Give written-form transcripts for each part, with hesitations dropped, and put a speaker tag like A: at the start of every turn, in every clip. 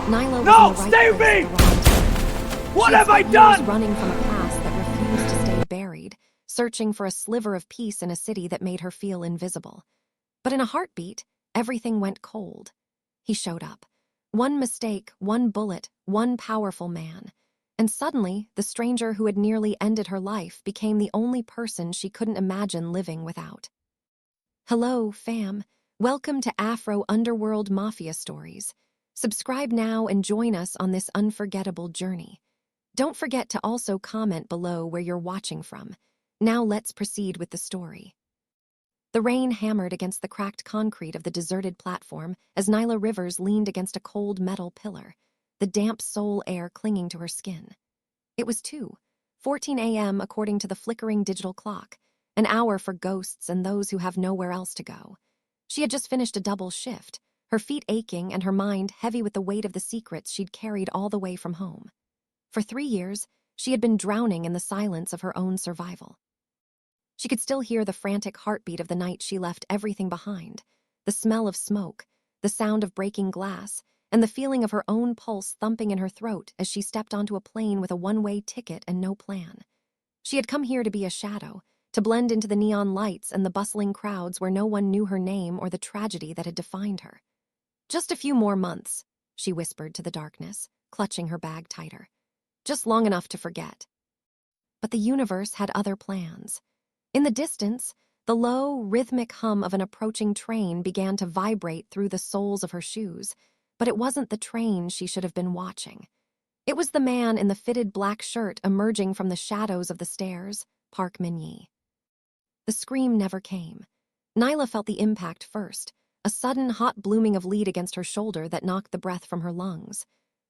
A: Nyla was
B: No!
A: in the right
B: Save
A: place
B: me!
A: at the wrong time.
B: What
A: She had
B: have I
A: spent years
B: done?
A: running from a past that refused to stay buried, searching for a sliver of peace in a city that made her feel invisible. But in a heartbeat, everything went cold. He showed up. One mistake, one bullet, one powerful man. And suddenly, the stranger who had nearly ended her life became the only person she couldn't imagine living without. Hello, fam. Welcome to Afro Underworld Mafia Stories. Subscribe now and join us on this unforgettable journey. Don't forget to also comment below where you're watching from. Now let's proceed with the story. The rain hammered against the cracked concrete of the deserted platform as Nyla Rivers leaned against a cold metal pillar, the damp soul air clinging to her skin. It was 2:14 a.m. according to the flickering digital clock, an hour for ghosts and those who have nowhere else to go. She had just finished a double shift, her feet aching and her mind heavy with the weight of the secrets she'd carried all the way from home. For 3 years, she had been drowning in the silence of her own survival. She could still hear the frantic heartbeat of the night she left everything behind, the smell of smoke, the sound of breaking glass, and the feeling of her own pulse thumping in her throat as she stepped onto a plane with a one-way ticket and no plan. She had come here to be a shadow, to blend into the neon lights and the bustling crowds where no one knew her name or the tragedy that had defined her. Just a few more months, she whispered to the darkness, clutching her bag tighter. Just long enough to forget. But the universe had other plans. In the distance, the low, rhythmic hum of an approaching train began to vibrate through the soles of her shoes, but it wasn't the train she should have been watching. It was the man in the fitted black shirt emerging from the shadows of the stairs, Park Min-jae. The scream never came. Nyla felt the impact first, a sudden hot blooming of lead against her shoulder that knocked the breath from her lungs.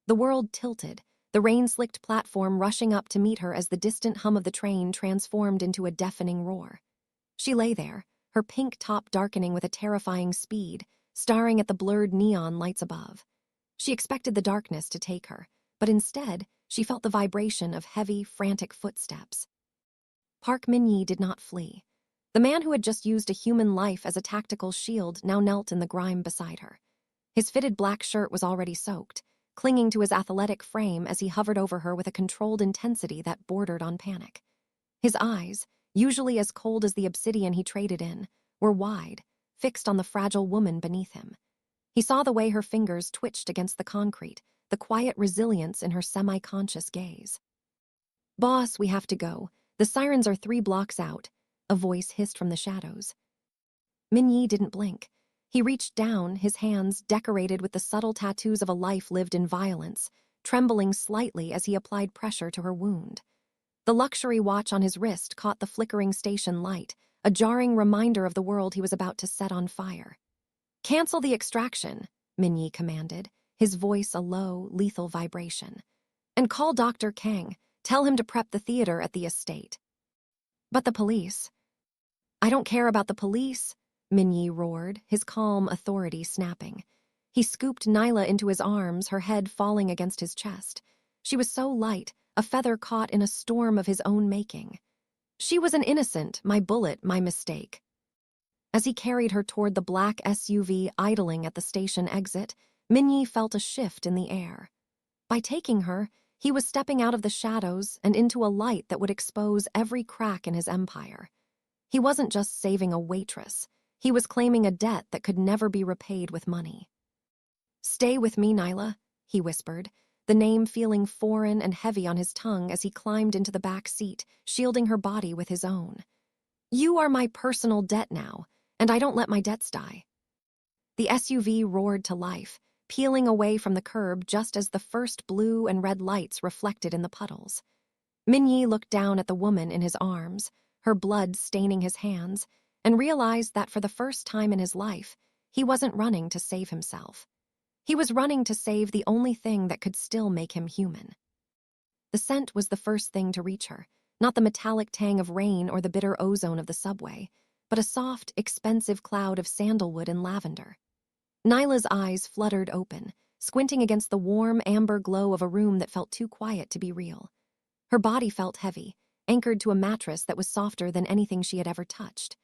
A: The world tilted, the rain-slicked platform rushing up to meet her as the distant hum of the train transformed into a deafening roar. She lay there, her pink top darkening with a terrifying speed, staring at the blurred neon lights above. She expected the darkness to take her, but instead, she felt the vibration of heavy, frantic footsteps. Park Min-jae did not flee. The man who had just used a human life as a tactical shield now knelt in the grime beside her. His fitted black shirt was already soaked, clinging to his athletic frame as he hovered over her with a controlled intensity that bordered on panic. His eyes, usually as cold as the obsidian he traded in, were wide, fixed on the fragile woman beneath him. He saw the way her fingers twitched against the concrete, the quiet resilience in her semi-conscious gaze. "Boss, we have to go. The sirens are 3 blocks out," a voice hissed from the shadows. Min-jae didn't blink. He reached down, his hands decorated with the subtle tattoos of a life lived in violence, trembling slightly as he applied pressure to her wound. The luxury watch on his wrist caught the flickering station light, a jarring reminder of the world he was about to set on fire. "Cancel the extraction," Min-jae commanded, his voice a low, lethal vibration. "And call Dr. Kang. Tell him to prep the theater at the estate." "But the police." "I don't care about the police," Min-jae roared, his calm authority snapping. He scooped Nyla into his arms, her head falling against his chest. She was so light, a feather caught in a storm of his own making. "She was an innocent, my bullet, my mistake." As he carried her toward the black SUV idling at the station exit, Min-jae felt a shift in the air. By taking her, he was stepping out of the shadows and into a light that would expose every crack in his empire. He wasn't just saving a waitress. He was claiming a debt that could never be repaid with money. "Stay with me, Nyla," he whispered, the name feeling foreign and heavy on his tongue as he climbed into the back seat, shielding her body with his own. "You are my personal debt now, and I don't let my debts die." The SUV roared to life, peeling away from the curb just as the first blue and red lights reflected in the puddles. Min-jae looked down at the woman in his arms, her blood staining his hands, and realized that for the first time in his life, he wasn't running to save himself. He was running to save the only thing that could still make him human. The scent was the first thing to reach her, not the metallic tang of rain or the bitter ozone of the subway, but a soft, expensive cloud of sandalwood and lavender. Nyla's eyes fluttered open, squinting against the warm, amber glow of a room that felt too quiet to be real. Her body felt heavy, anchored to a mattress that was softer than anything she had ever touched.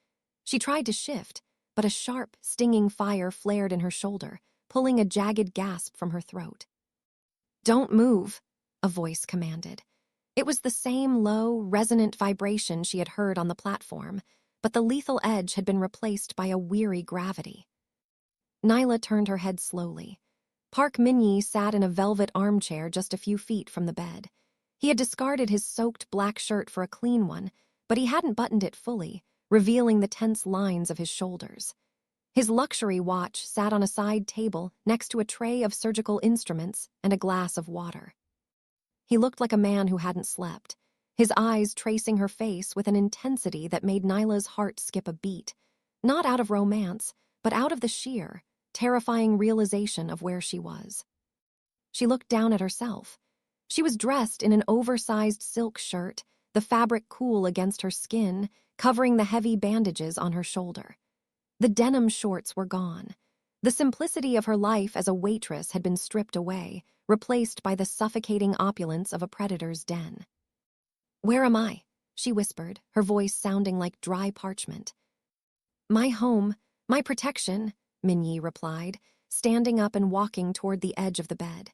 A: She tried to shift, but a sharp, stinging fire flared in her shoulder, pulling a jagged gasp from her throat. "Don't move," a voice commanded. It was the same low, resonant vibration she had heard on the platform, but the lethal edge had been replaced by a weary gravity. Nyla turned her head slowly. Park Min-jae sat in a velvet armchair just a few feet from the bed. He had discarded his soaked black shirt for a clean one, but he hadn't buttoned it fully, revealing the tense lines of his shoulders. His luxury watch sat on a side table next to a tray of surgical instruments and a glass of water. He looked like a man who hadn't slept, his eyes tracing her face with an intensity that made Nyla's heart skip a beat, not out of romance, but out of the sheer, terrifying realization of where she was. She looked down at herself. She was dressed in an oversized silk shirt, the fabric cool against her skin, covering the heavy bandages on her shoulder. The denim shorts were gone. The simplicity of her life as a waitress had been stripped away, replaced by the suffocating opulence of a predator's den. "Where am I?" she whispered, her voice sounding like dry parchment. "My home, my protection," Min-jae replied, standing up and walking toward the edge of the bed.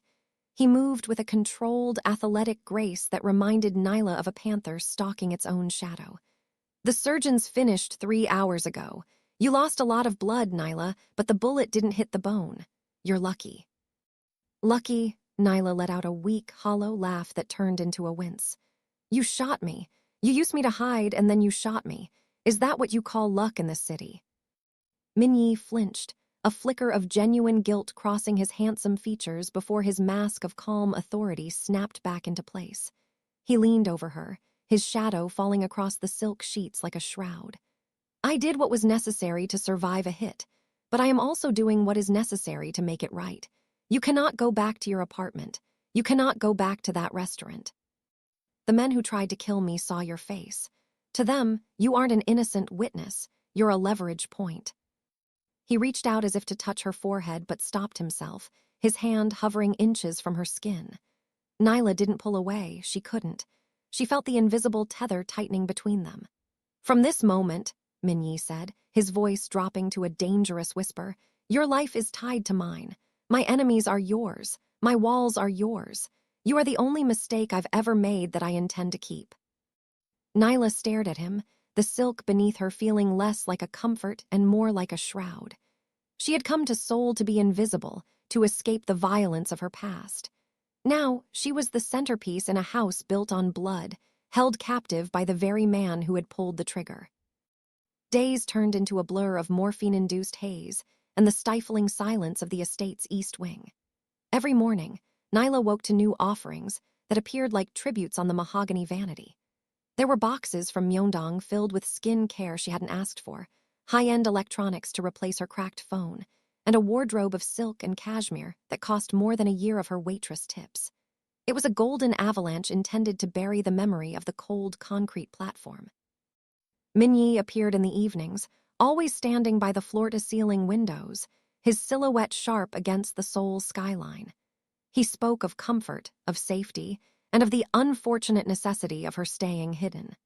A: He moved with a controlled, athletic grace that reminded Nyla of a panther stalking its own shadow. "The surgeons finished 3 hours ago. You lost a lot of blood, Nyla, but the bullet didn't hit the bone. You're lucky." "Lucky?" Nyla let out a weak, hollow laugh that turned into a wince. "You shot me. You used me to hide, and then you shot me. Is that what you call luck in this city?" Min-jae flinched, a flicker of genuine guilt crossing his handsome features before his mask of calm authority snapped back into place. He leaned over her, his shadow falling across the silk sheets like a shroud. "I did what was necessary to survive a hit, but I am also doing what is necessary to make it right. You cannot go back to your apartment. You cannot go back to that restaurant. The men who tried to kill me saw your face. To them, you aren't an innocent witness. You're a leverage point." He reached out as if to touch her forehead but stopped himself, his hand hovering inches from her skin. Nyla didn't pull away, she couldn't. She felt the invisible tether tightening between them. "From this moment," Min-jae said, his voice dropping to a dangerous whisper, "your life is tied to mine. My enemies are yours. My walls are yours. You are the only mistake I've ever made that I intend to keep." Nyla stared at him, the silk beneath her feeling less like a comfort and more like a shroud. She had come to Seoul to be invisible, to escape the violence of her past. Now, she was the centerpiece in a house built on blood, held captive by the very man who had pulled the trigger. Days turned into a blur of morphine-induced haze and the stifling silence of the estate's east wing. Every morning, Nyla woke to new offerings that appeared like tributes on the mahogany vanity. There were boxes from Myeongdong filled with skin care she hadn't asked for, high-end electronics to replace her cracked phone, and a wardrobe of silk and cashmere that cost more than a year of her waitress tips. It was a golden avalanche intended to bury the memory of the cold concrete platform. Min-jae appeared in the evenings, always standing by the floor-to-ceiling windows, his silhouette sharp against the Seoul skyline. He spoke of comfort, of safety, and of the unfortunate necessity of her staying hidden.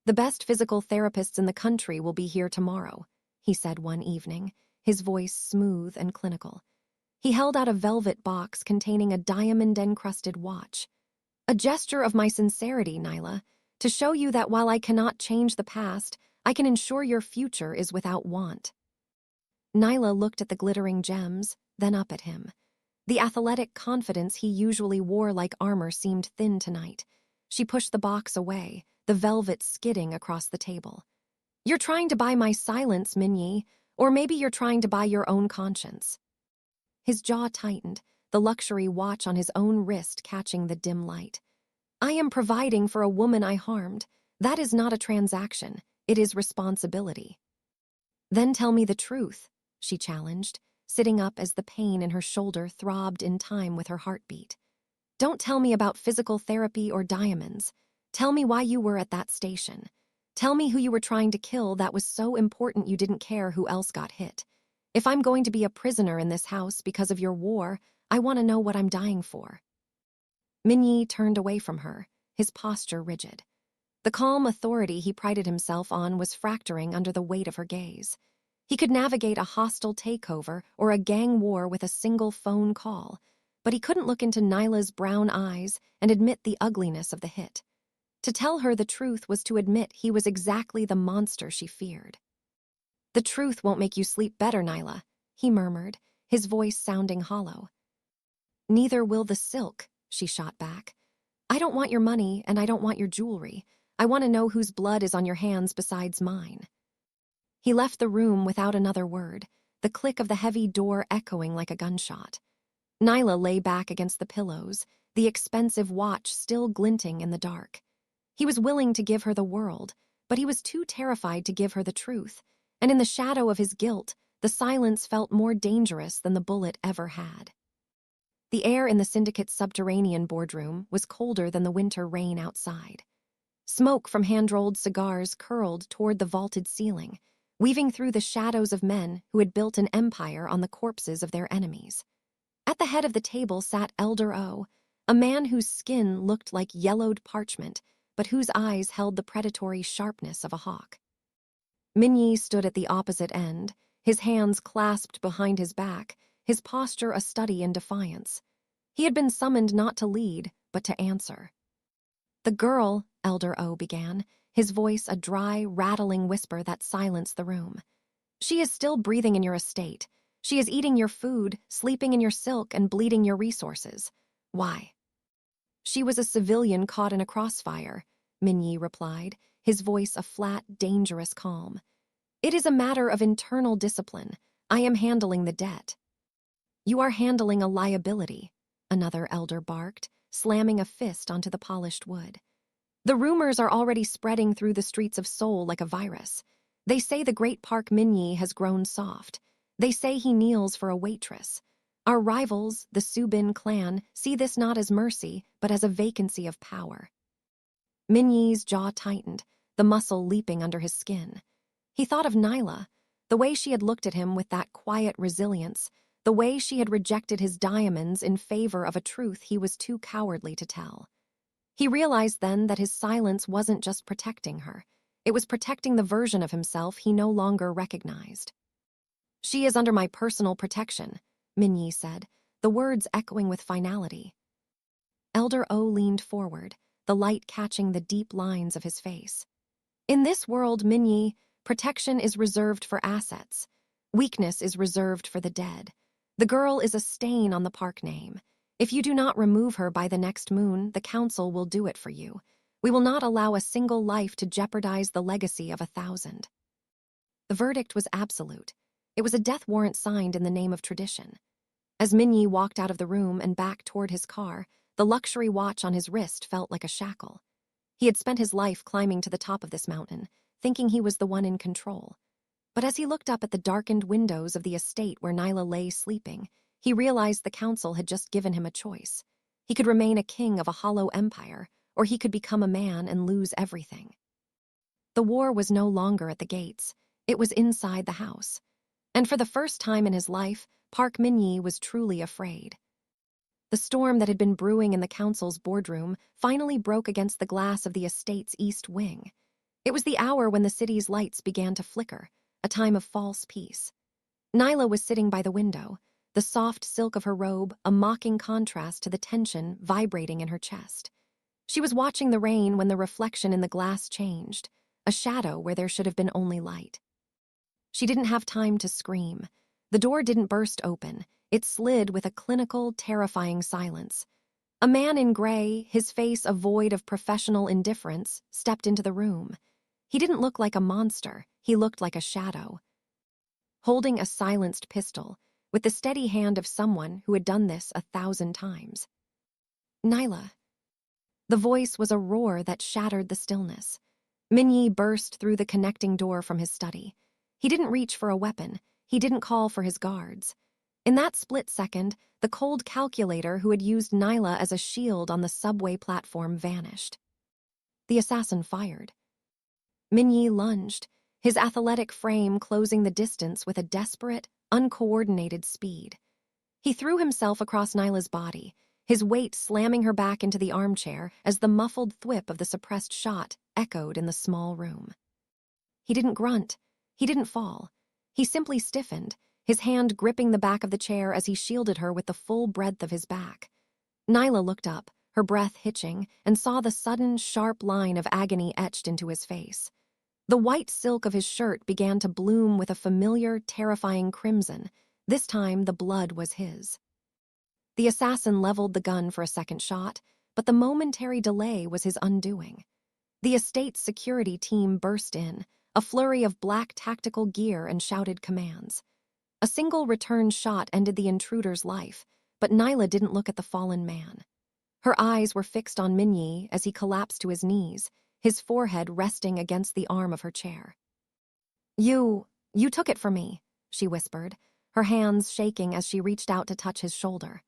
A: "The best physical therapists in the country will be here tomorrow," he said one evening, his voice smooth and clinical. He held out a velvet box containing a diamond-encrusted watch. "A gesture of my sincerity, Nyla, to show you that while I cannot change the past, I can ensure your future is without want." Nyla looked at the glittering gems, then up at him. The athletic confidence he usually wore like armor seemed thin tonight. She pushed the box away, the velvet skidding across the table. "You're trying to buy my silence, Min-jae, or maybe you're trying to buy your own conscience." His jaw tightened, the luxury watch on his own wrist catching the dim light. "I am providing for a woman I harmed. That is not a transaction. It is responsibility." "Then tell me the truth," she challenged, sitting up as the pain in her shoulder throbbed in time with her heartbeat. "Don't tell me about physical therapy or diamonds. Tell me why you were at that station. Tell me who you were trying to kill that was so important you didn't care who else got hit. If I'm going to be a prisoner in this house because of your war, I want to know what I'm dying for." Min-jae turned away from her, his posture rigid. The calm authority he prided himself on was fracturing under the weight of her gaze. He could navigate a hostile takeover or a gang war with a single phone call, but he couldn't look into Nyla's brown eyes and admit the ugliness of the hit. To tell her the truth was to admit he was exactly the monster she feared. "The truth won't make you sleep better, Nyla," he murmured, his voice sounding hollow. "Neither will the silk," she shot back. "I don't want your money and I don't want your jewelry. I want to know whose blood is on your hands besides mine." He left the room without another word, the click of the heavy door echoing like a gunshot. Nyla lay back against the pillows, the expensive watch still glinting in the dark. He was willing to give her the world, but he was too terrified to give her the truth, and in the shadow of his guilt, the silence felt more dangerous than the bullet ever had. The air in the syndicate's subterranean boardroom was colder than the winter rain outside. Smoke from hand-rolled cigars curled toward the vaulted ceiling, weaving through the shadows of men who had built an empire on the corpses of their enemies. At the head of the table sat Elder O, a man whose skin looked like yellowed parchment, but whose eyes held the predatory sharpness of a hawk. Min-jae stood at the opposite end, his hands clasped behind his back, his posture a study in defiance. He had been summoned not to lead, but to answer. "The girl," Elder O began, his voice a dry, rattling whisper that silenced the room. "She is still breathing in your estate. She is eating your food, sleeping in your silk, and bleeding your resources. Why?" "She was a civilian caught in a crossfire," Min-jae replied, his voice a flat, dangerous calm. "It is a matter of internal discipline. I am handling the debt." "You are handling a liability," another elder barked, slamming a fist onto the polished wood. "The rumors are already spreading through the streets of Seoul like a virus. They say the great Park Min-jae has grown soft. They say he kneels for a waitress. Our rivals, the Subin clan, see this not as mercy, but as a vacancy of power." Min-jae's jaw tightened, the muscle leaping under his skin. He thought of Nyla, the way she had looked at him with that quiet resilience, the way she had rejected his diamonds in favor of a truth he was too cowardly to tell. He realized then that his silence wasn't just protecting her. It was protecting the version of himself he no longer recognized. "She is under my personal protection," Min-jae said, the words echoing with finality. Elder O leaned forward, the light catching the deep lines of his face. "In this world, Min-jae, protection is reserved for assets. Weakness is reserved for the dead. The girl is a stain on the Park name. If you do not remove her by the next moon, the council will do it for you. We will not allow a single life to jeopardize the legacy of 1,000. The verdict was absolute. It was a death warrant signed in the name of tradition. As Min-jae walked out of the room and back toward his car, the luxury watch on his wrist felt like a shackle. He had spent his life climbing to the top of this mountain, thinking he was the one in control. But as he looked up at the darkened windows of the estate where Nyla lay sleeping, he realized the council had just given him a choice. He could remain a king of a hollow empire, or he could become a man and lose everything. The war was no longer at the gates. It was inside the house. And for the first time in his life, Park Min-jae was truly afraid. The storm that had been brewing in the council's boardroom finally broke against the glass of the estate's east wing. It was the hour when the city's lights began to flicker, a time of false peace. Nyla was sitting by the window, the soft silk of her robe a mocking contrast to the tension vibrating in her chest. She was watching the rain when the reflection in the glass changed, a shadow where there should have been only light. She didn't have time to scream. The door didn't burst open. It slid with a clinical, terrifying silence. A man in gray, his face a void of professional indifference, stepped into the room. He didn't look like a monster. He looked like a shadow. Holding a silenced pistol, with the steady hand of someone who had done this 1,000 times. "Nyla." The voice was a roar that shattered the stillness. Min-jae burst through the connecting door from his study. He didn't reach for a weapon. He didn't call for his guards. In that split second, the cold calculator who had used Nyla as a shield on the subway platform vanished. The assassin fired. Min-jae lunged, his athletic frame closing the distance with a desperate, uncoordinated speed. He threw himself across Nyla's body, his weight slamming her back into the armchair as the muffled thwip of the suppressed shot echoed in the small room. He didn't grunt. He didn't fall. He simply stiffened, his hand gripping the back of the chair as he shielded her with the full breadth of his back. Nyla looked up, her breath hitching, and saw the sudden, sharp line of agony etched into his face. The white silk of his shirt began to bloom with a familiar, terrifying crimson. This time, the blood was his. The assassin leveled the gun for a second shot, but the momentary delay was his undoing. The estate's security team burst in, a flurry of black tactical gear and shouted commands. A single return shot ended the intruder's life, but Nyla didn't look at the fallen man. Her eyes were fixed on Min-jae as he collapsed to his knees, his forehead resting against the arm of her chair. You took it from me," she whispered, her hands shaking as she reached out to touch his shoulder.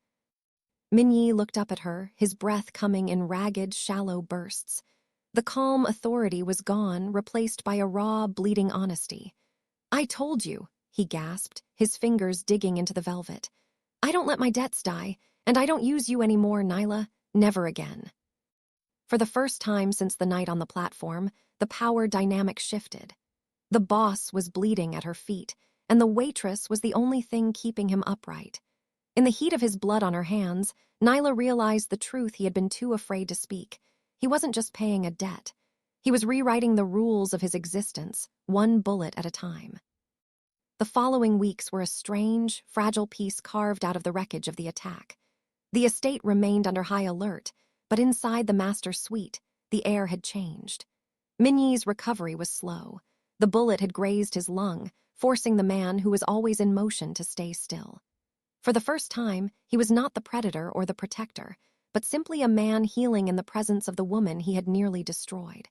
A: Min-jae looked up at her, his breath coming in ragged, shallow bursts. The calm authority was gone, replaced by a raw, bleeding honesty. "I told you," he gasped, his fingers digging into the velvet. "I don't let my debts die, and I don't use you anymore, Nyla. Never again." For the first time since the night on the platform, the power dynamic shifted. The boss was bleeding at her feet, and the waitress was the only thing keeping him upright. In the heat of his blood on her hands, Nyla realized the truth he had been too afraid to speak. He wasn't just paying a debt. He was rewriting the rules of his existence, one bullet at a time. The following weeks were a strange, fragile piece carved out of the wreckage of the attack. The estate remained under high alert, but inside the master suite, the air had changed. Min-jae's recovery was slow. The bullet had grazed his lung, forcing the man who was always in motion to stay still. For the first time, he was not the predator or the protector, but simply a man healing in the presence of the woman he had nearly destroyed.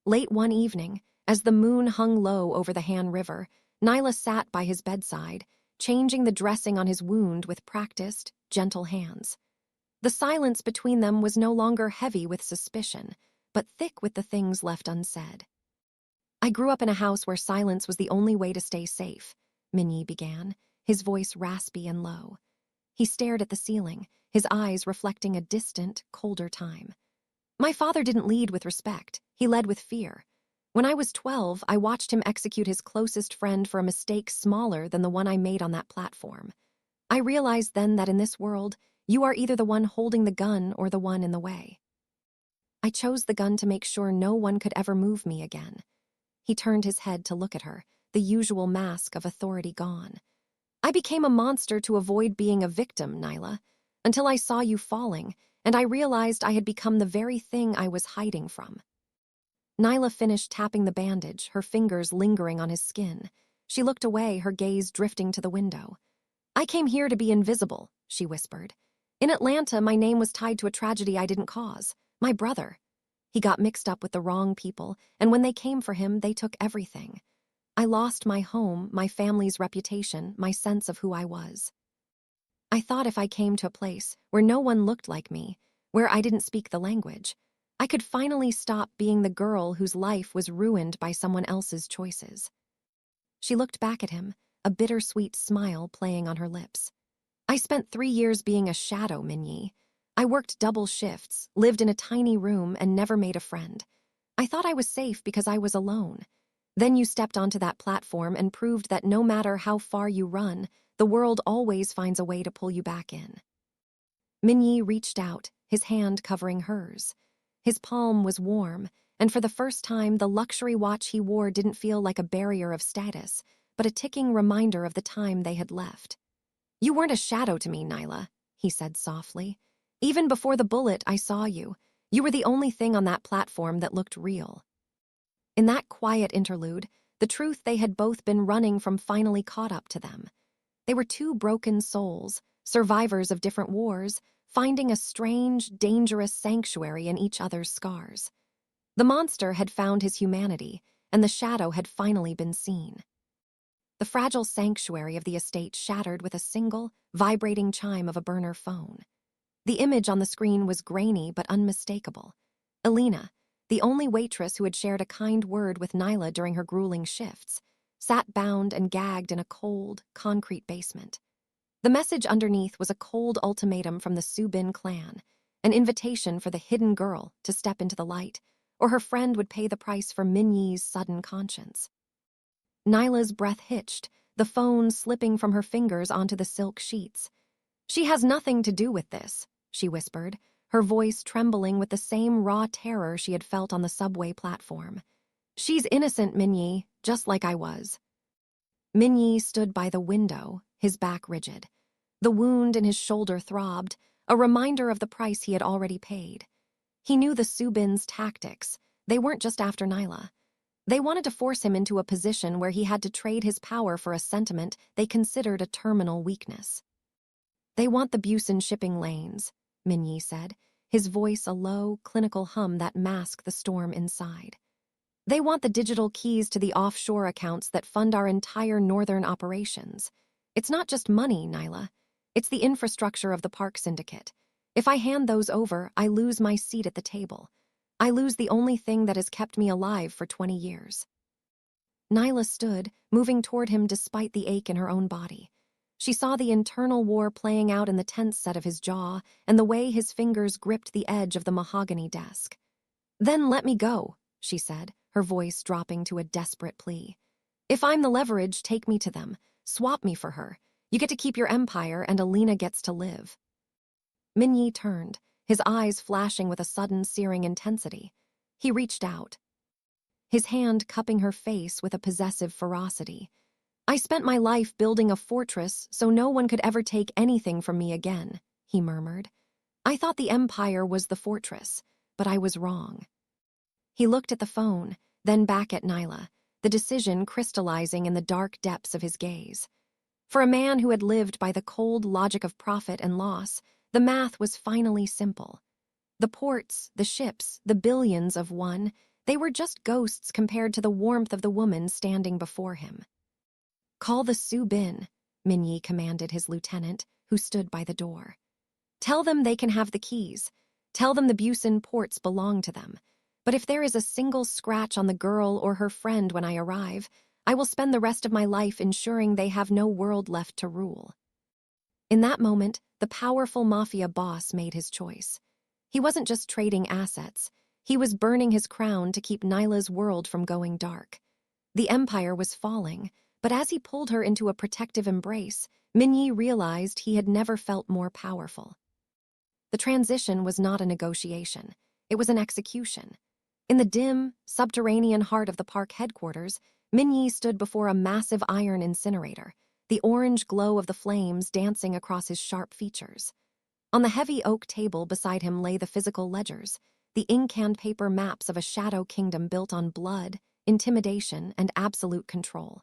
A: Late one evening, as the moon hung low over the Han River, Nyla sat by his bedside, changing the dressing on his wound with practiced, gentle hands. The silence between them was no longer heavy with suspicion, but thick with the things left unsaid. "I grew up in a house where silence was the only way to stay safe," Min-jae began, his voice raspy and low. He stared at the ceiling, his eyes reflecting a distant, colder time. "My father didn't lead with respect, he led with fear. When I was 12, I watched him execute his closest friend for a mistake smaller than the one I made on that platform. I realized then that in this world, you are either the one holding the gun or the one in the way. I chose the gun to make sure no one could ever move me again." He turned his head to look at her, the usual mask of authority gone. "I became a monster to avoid being a victim, Nyla, until I saw you falling, and I realized I had become the very thing I was hiding from." Nyla finished tapping the bandage, her fingers lingering on his skin. She looked away, her gaze drifting to the window. "I came here to be invisible," she whispered. "In Atlanta, my name was tied to a tragedy I didn't cause. My brother. He got mixed up with the wrong people, and when they came for him, they took everything. I lost my home, my family's reputation, my sense of who I was. I thought if I came to a place where no one looked like me, where I didn't speak the language, I could finally stop being the girl whose life was ruined by someone else's choices." She looked back at him, a bittersweet smile playing on her lips. "I spent 3 years being a shadow, Min-jae. I worked double shifts, lived in a tiny room, and never made a friend. I thought I was safe because I was alone. Then you stepped onto that platform and proved that no matter how far you run, the world always finds a way to pull you back in." Min-jae reached out, his hand covering hers. His palm was warm, and for the first time, the luxury watch he wore didn't feel like a barrier of status, but a ticking reminder of the time they had left. "You weren't a shadow to me, Nyla," he said softly. "Even before the bullet, I saw you. You were the only thing on that platform that looked real." In that quiet interlude, the truth they had both been running from finally caught up to them. They were two broken souls, survivors of different wars, finding a strange, dangerous sanctuary in each other's scars. The monster had found his humanity, and the shadow had finally been seen. The fragile sanctuary of the estate shattered with a single, vibrating chime of a burner phone. The image on the screen was grainy but unmistakable. Elena, the only waitress who had shared a kind word with Nyla during her grueling shifts, sat bound and gagged in a cold, concrete basement. The message underneath was a cold ultimatum from the Subin clan, an invitation for the hidden girl to step into the light, or her friend would pay the price for Min-jae's sudden conscience. Nyla's breath hitched, the phone slipping from her fingers onto the silk sheets. "She has nothing to do with this," she whispered, her voice trembling with the same raw terror she had felt on the subway platform. "She's innocent, Min-jae, just like I was." Min-jae stood by the window, his back rigid. The wound in his shoulder throbbed, a reminder of the price he had already paid. He knew the Subin's tactics. They weren't just after Nyla. They wanted to force him into a position where he had to trade his power for a sentiment they considered a terminal weakness. "They want the Busan shipping lanes," Min-jae said, his voice a low, clinical hum that masked the storm inside. "They want the digital keys to the offshore accounts that fund our entire northern operations. It's not just money, Nyla. It's the infrastructure of the Park Syndicate. If I hand those over, I lose my seat at the table. I lose the only thing that has kept me alive for 20 years. Nyla stood, moving toward him despite the ache in her own body. She saw the internal war playing out in the tense set of his jaw and the way his fingers gripped the edge of the mahogany desk. "Then let me go," she said, her voice dropping to a desperate plea. "If I'm the leverage, take me to them. Swap me for her. You get to keep your empire and Alina gets to live." Min-jae turned, his eyes flashing with a sudden searing intensity. He reached out, his hand cupping her face with a possessive ferocity. "I spent my life building a fortress so no one could ever take anything from me again," he murmured. "I thought the empire was the fortress, but I was wrong." He looked at the phone, then back at Nyla, the decision crystallizing in the dark depths of his gaze. For a man who had lived by the cold logic of profit and loss, the math was finally simple. The ports, the ships, the billions of one, they were just ghosts compared to the warmth of the woman standing before him. "Call the Subin," Min-jae commanded his lieutenant, who stood by the door. "Tell them they can have the keys. Tell them the Busan ports belong to them. But if there is a single scratch on the girl or her friend when I arrive, I will spend the rest of my life ensuring they have no world left to rule." In that moment, the powerful Mafia boss made his choice. He wasn't just trading assets. He was burning his crown to keep Nyla's world from going dark. The empire was falling, but as he pulled her into a protective embrace, Min-jae realized he had never felt more powerful. The transition was not a negotiation. It was an execution. In the dim, subterranean heart of the park headquarters, Min-jae stood before a massive iron incinerator, the orange glow of the flames dancing across his sharp features. On the heavy oak table beside him lay the physical ledgers, the ink and paper maps of a shadow kingdom built on blood, intimidation, and absolute control.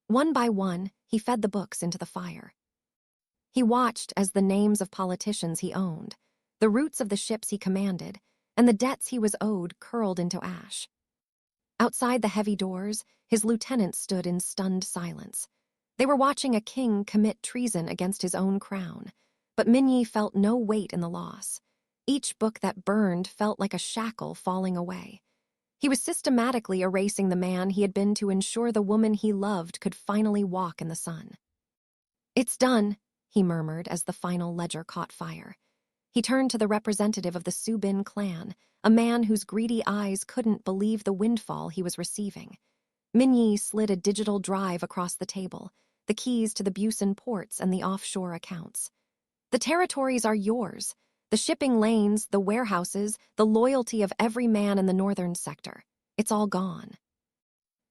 A: One by one, he fed the books into the fire. He watched as the names of politicians he owned, the routes of the ships he commanded, and the debts he was owed curled into ash. Outside the heavy doors, his lieutenants stood in stunned silence. They were watching a king commit treason against his own crown, but Min-jae felt no weight in the loss. Each book that burned felt like a shackle falling away. He was systematically erasing the man he had been to ensure the woman he loved could finally walk in the sun. "It's done," he murmured as the final ledger caught fire. He turned to the representative of the Subin clan, a man whose greedy eyes couldn't believe the windfall he was receiving. Min-jae slid a digital drive across the table, the keys to the Busan ports and the offshore accounts. "The territories are yours. The shipping lanes, the warehouses, the loyalty of every man in the northern sector. It's all gone."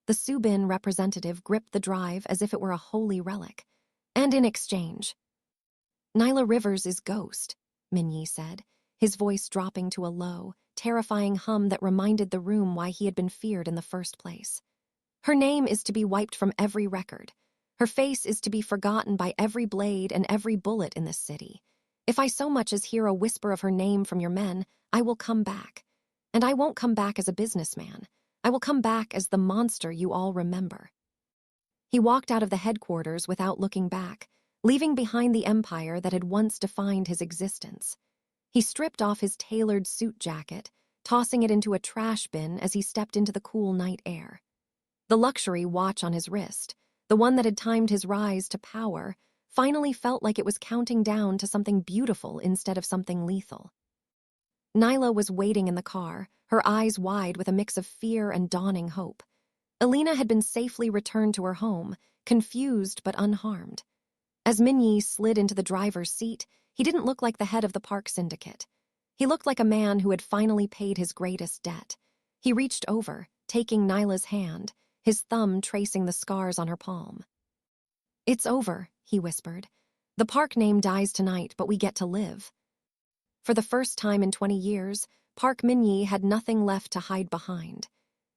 A: The Subin representative gripped the drive as if it were a holy relic. "And in exchange." "Nyla Rivers is ghost," Min-jae said, his voice dropping to a low, terrifying hum that reminded the room why he had been feared in the first place. "Her name is to be wiped from every record. Her face is to be forgotten by every blade and every bullet in this city. If I so much as hear a whisper of her name from your men, I will come back. And I won't come back as a businessman. I will come back as the monster you all remember." He walked out of the headquarters without looking back, leaving behind the empire that had once defined his existence. He stripped off his tailored suit jacket, tossing it into a trash bin as he stepped into the cool night air. The luxury watch on his wrist, the one that had timed his rise to power, finally felt like it was counting down to something beautiful instead of something lethal. Nyla was waiting in the car, her eyes wide with a mix of fear and dawning hope. Alina had been safely returned to her home, confused but unharmed. As Min-jae slid into the driver's seat, he didn't look like the head of the park syndicate. He looked like a man who had finally paid his greatest debt. He reached over, taking Nyla's hand, his thumb tracing the scars on her palm. "It's over," he whispered. "The park name dies tonight, but we get to live." For the first time in 20 years, Park Min-jae had nothing left to hide behind.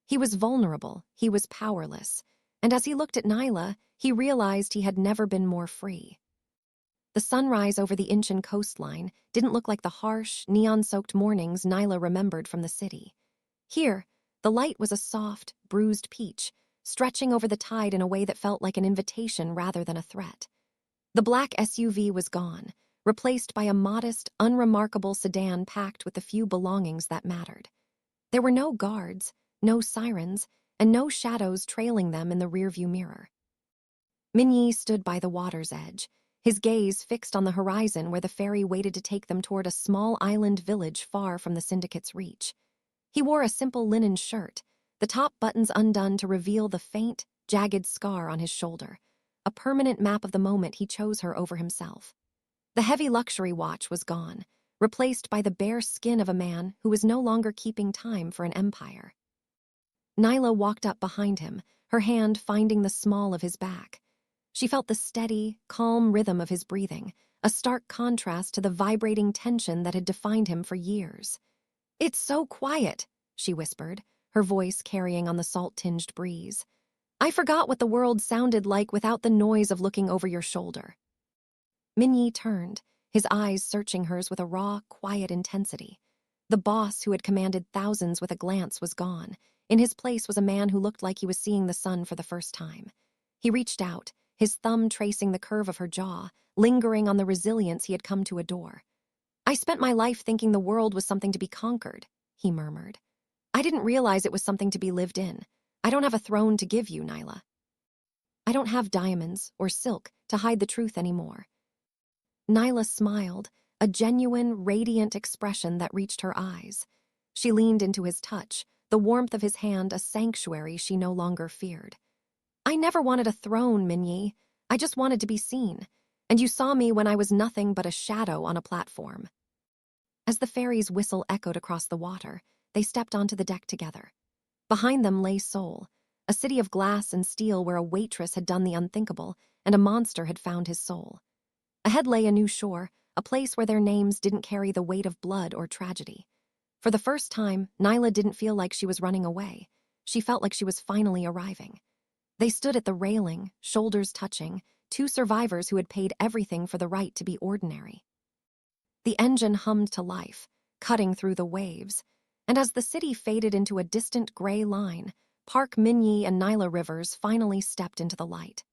A: He was vulnerable, he was powerless, and as he looked at Nyla, he realized he had never been more free. The sunrise over the Incheon coastline didn't look like the harsh, neon-soaked mornings Nyla remembered from the city. Here, the light was a soft, bruised peach, stretching over the tide in a way that felt like an invitation rather than a threat. The black SUV was gone, replaced by a modest, unremarkable sedan packed with the few belongings that mattered. There were no guards, no sirens, and no shadows trailing them in the rearview mirror. Min-jae stood by the water's edge, his gaze fixed on the horizon where the ferry waited to take them toward a small island village far from the syndicate's reach. He wore a simple linen shirt, the top buttons undone to reveal the faint, jagged scar on his shoulder, a permanent map of the moment he chose her over himself. The heavy luxury watch was gone, replaced by the bare skin of a man who was no longer keeping time for an empire. Nyla walked up behind him, her hand finding the small of his back. She felt the steady, calm rhythm of his breathing, a stark contrast to the vibrating tension that had defined him for years. "It's so quiet," she whispered, her voice carrying on the salt-tinged breeze. "I forgot what the world sounded like without the noise of looking over your shoulder." Min-jae turned, his eyes searching hers with a raw, quiet intensity. The boss who had commanded thousands with a glance was gone. In his place was a man who looked like he was seeing the sun for the first time. He reached out, his thumb tracing the curve of her jaw, lingering on the resilience he had come to adore. "I spent my life thinking the world was something to be conquered," he murmured. "I didn't realize it was something to be lived in. I don't have a throne to give you, Nyla. I don't have diamonds or silk to hide the truth anymore." Nyla smiled, a genuine, radiant expression that reached her eyes. She leaned into his touch, the warmth of his hand a sanctuary she no longer feared. "I never wanted a throne, Min-jae. I just wanted to be seen. And you saw me when I was nothing but a shadow on a platform." As the ferry's whistle echoed across the water, they stepped onto the deck together. Behind them lay Seoul, a city of glass and steel where a waitress had done the unthinkable and a monster had found his soul. Ahead lay a new shore, a place where their names didn't carry the weight of blood or tragedy. For the first time, Nyla didn't feel like she was running away. She felt like she was finally arriving. They stood at the railing, shoulders touching, two survivors who had paid everything for the right to be ordinary. The engine hummed to life, cutting through the waves, and as the city faded into a distant gray line, Park Min-jae and Nyla Rivers finally stepped into the light.